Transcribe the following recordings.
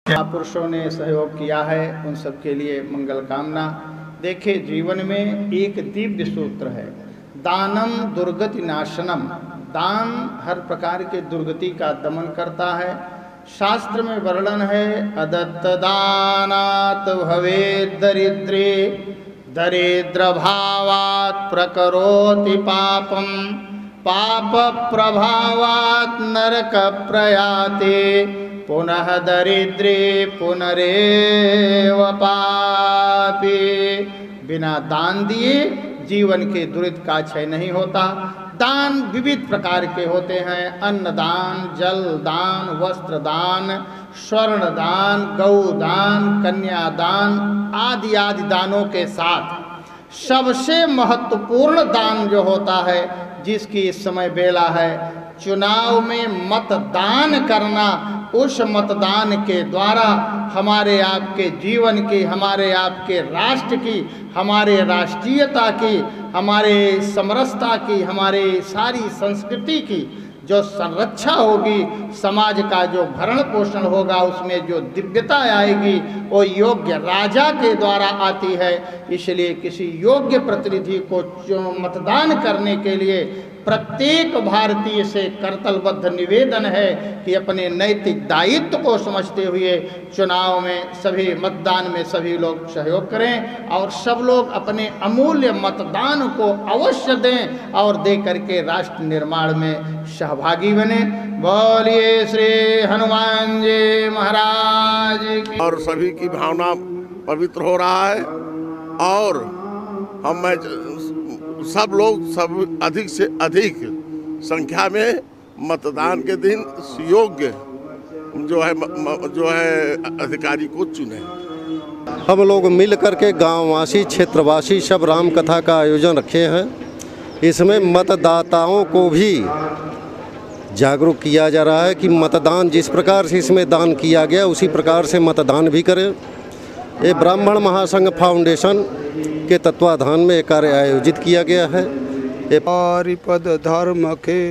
महापुरुषों ने सहयोग किया है, उन सब के लिए मंगल कामना। देखिए, जीवन में एक दिव्य सूत्र है, दानम दुर्गति नाशनम। दान हर प्रकार के दुर्गति का दमन करता है। शास्त्र में वर्णन है, अदत्त दानात् भवेत् दरिद्रे, दरिद्र भावात् प्रकरोति पापम, पाप प्रभावात् नरक प्रयाते, पुनः दरिद्रे पुनरेव पापी। बिना दान दिए जीवन के दुरित का क्षय नहीं होता। दान विविध प्रकार के होते हैं, अन्न दान, जल दान, वस्त्र दान, स्वर्ण दान, गौ दान, कन्या दान आदि आदि दानों के साथ सबसे महत्वपूर्ण दान जो होता है, जिसकी इस समय बेला है, चुनाव में मतदान करना। उस मतदान के द्वारा हमारे आपके जीवन की, हमारे आपके राष्ट्र की, हमारे राष्ट्रीयता की, हमारे समरसता की, हमारे सारी संस्कृति की जो संरक्षा होगी, समाज का जो भरण पोषण होगा, उसमें जो दिव्यता आएगी, वो योग्य राजा के द्वारा आती है। इसलिए किसी योग्य प्रतिनिधि को मतदान करने के लिए प्रत्येक भारतीय से कर्तव्यबद्ध निवेदन है कि अपने नैतिक दायित्व को समझते हुए चुनाव में, सभी मतदान में सभी लोग सहयोग करें और सब लोग अपने अमूल्य मतदान को अवश्य दें और दे करके राष्ट्र निर्माण में सहभागी बने। बोलिए श्री हनुमान जी महाराज की। और सभी की भावना पवित्र हो रहा है और हम सब लोग सब अधिक से अधिक संख्या में मतदान के दिन योग्य जो है अधिकारी को चुने। हम लोग मिल करके गांववासी, क्षेत्रवासी सब राम कथा का आयोजन रखे हैं। इसमें मतदाताओं को भी जागरूक किया जा रहा है कि मतदान जिस प्रकार से इसमें दान किया गया, उसी प्रकार से मतदान भी करें। ये ब्राह्मण महासंघ फाउंडेशन के तत्वाधान में एक कार्य आयोजित किया गया है। पारिपद धर्म के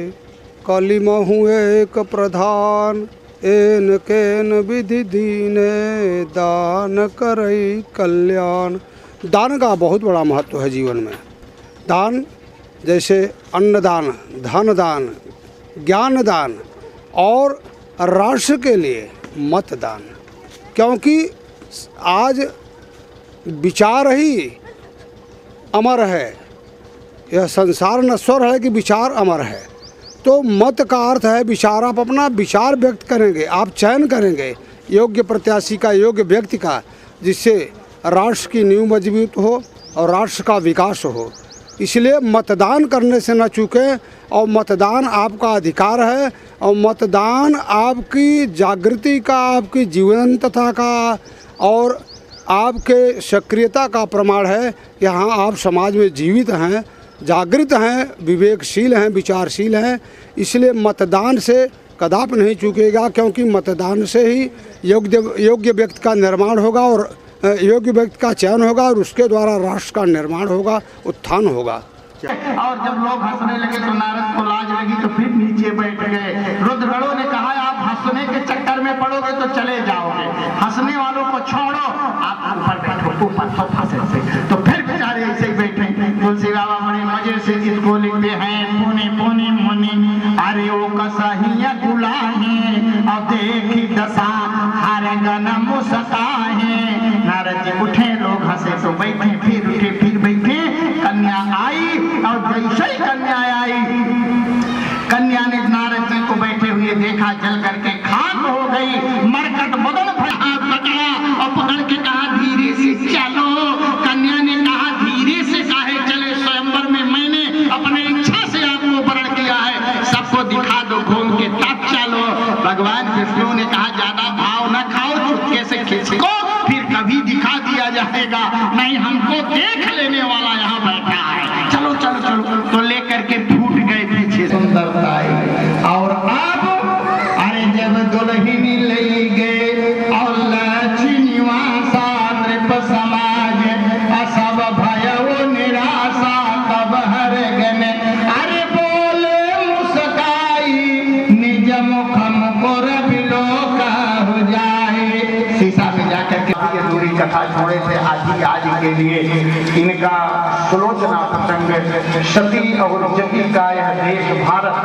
कलिमहु एक प्रधान, एन केन विधि दीने दान करई कल्याण। दान का बहुत बड़ा महत्व है जीवन में। दान जैसे अन्नदान, धन दान, ज्ञान दान और राष्ट्र के लिए मतदान, क्योंकि आज विचार ही अमर है। यह संसार नश्वर है कि विचार अमर है। तो मत का अर्थ है विचार। आप अपना विचार व्यक्त करेंगे, आप चयन करेंगे योग्य प्रत्याशी का, योग्य व्यक्ति का, जिससे राष्ट्र की नींव मजबूत हो और राष्ट्र का विकास हो। इसलिए मतदान करने से न चूकें और मतदान आपका अधिकार है और मतदान आपकी जागृति का, आपकी जीवंतता का और आपके सक्रियता का प्रमाण है। यहाँ आप समाज में जीवित हैं, जागृत हैं, विवेकशील हैं, विचारशील हैं। इसलिए मतदान से कदापि नहीं चूकेगा, क्योंकि मतदान से ही योग्य व्यक्ति का निर्माण होगा और योग्य व्यक्ति का चयन होगा और उसके द्वारा राष्ट्र का निर्माण होगा, उत्थान होगा। और जब लोग हंसने लगे तो नारद को लाज लगी, तो फिर नीचे बैठ गए। रुद्रगणों ने कहा, आप हंसने के चक्कर में पड़ोगे तो चले जाओगे, हंसने वालों को छोड़ो, आप ऊपर बैठो, ऊपर सोफा से। तो फिर बेचारे ऐसे ही बैठे। तुलसी बाबा बड़े मजे से इसको लिखते हैं, पुनि पुनि मुनि अरे ओ कसहिया गुलाहे, अब देखी दशा हर गन मुस्काहे। नारद जी उठे, लोग हंसे तो बैठे, फिर उठे, फिर बैठे। कन्या आई और जैसे ही कन्या आई, कन्या ने नारद जी को बैठे हुए देखा, जल करके खाक हो गई। मरकट बदल हाथ पकड़ा और पकड़ के कहा, धीरे से चलो। कन्या ने कहा, धीरे से काहे चले, स्वयंवर में मैंने अपने इच्छा से आपको वरण किया है, सबको दिखा दो, घूम के तब चलो। भगवान विष्णु ने कहा, ज्यादा भाव न खाओ, चुपके से खिसको, फिर कभी दिखा दिया जाएगा, नहीं हमको देख लेने वाला यहाँ बैठा है, चलो चलो चलो। तो लेकर के फूट गए पीछे सुंदरता और अब अरे जब दुल्हनी ले गए और लक्ष्मीवासा नृप समाज असब भयो निराशा कब हर गन। अरे बोले मुस्काई निज मुखम को रबिलो का हो जाए, कथा छोड़े थे आज के लिए इनका सुलोचना प्रसंग सती और जति का यह देश भारत,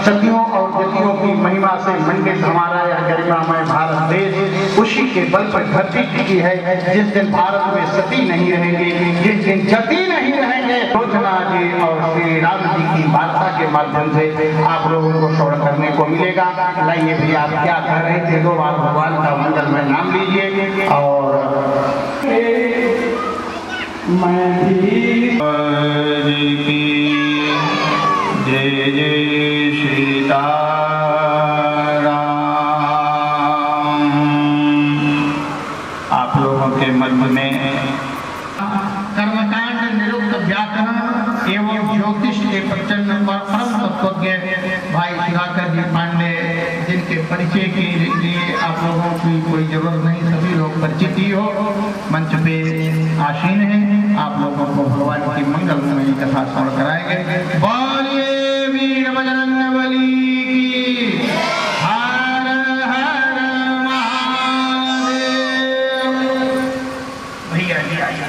सतियों और जतियों की महिमा से मंडित हमारा यह गरिमामय भारत देश उसी के बल पर धरती टिकी है। जिस दिन भारत में सती नहीं रहेंगे, जिस दिन जति नहीं रहेंगे, सुलोचना जी और श्री राम जी की वार्ता के माध्यम से आप लोगों को श्रवण करने को मिलेगा। लाइए भैया, आप क्या कह रहे थे, 2 बार भगवान का मंगल में नाम लीजिए। और मैं भी जय जय सीता राम। आप लोगों के मध्य में कर्मकांड, निरुक्त व्याकरण एवं ज्योतिष के प्रचंड परम तत्वज्ञ भाई सुधाकर जी पांडे, जिनके परिचय के लिए आप लोगों की कोई जरूरत नहीं, सभी लोग परिचित ही हो, मंच पे आसीन हैं। आप लोगों को भगवान की मंगलमयी कथा श्रवण कराएंगे। बोलिए वीर बजरंग बली की, हर हर महादेव। भैया जी आइए।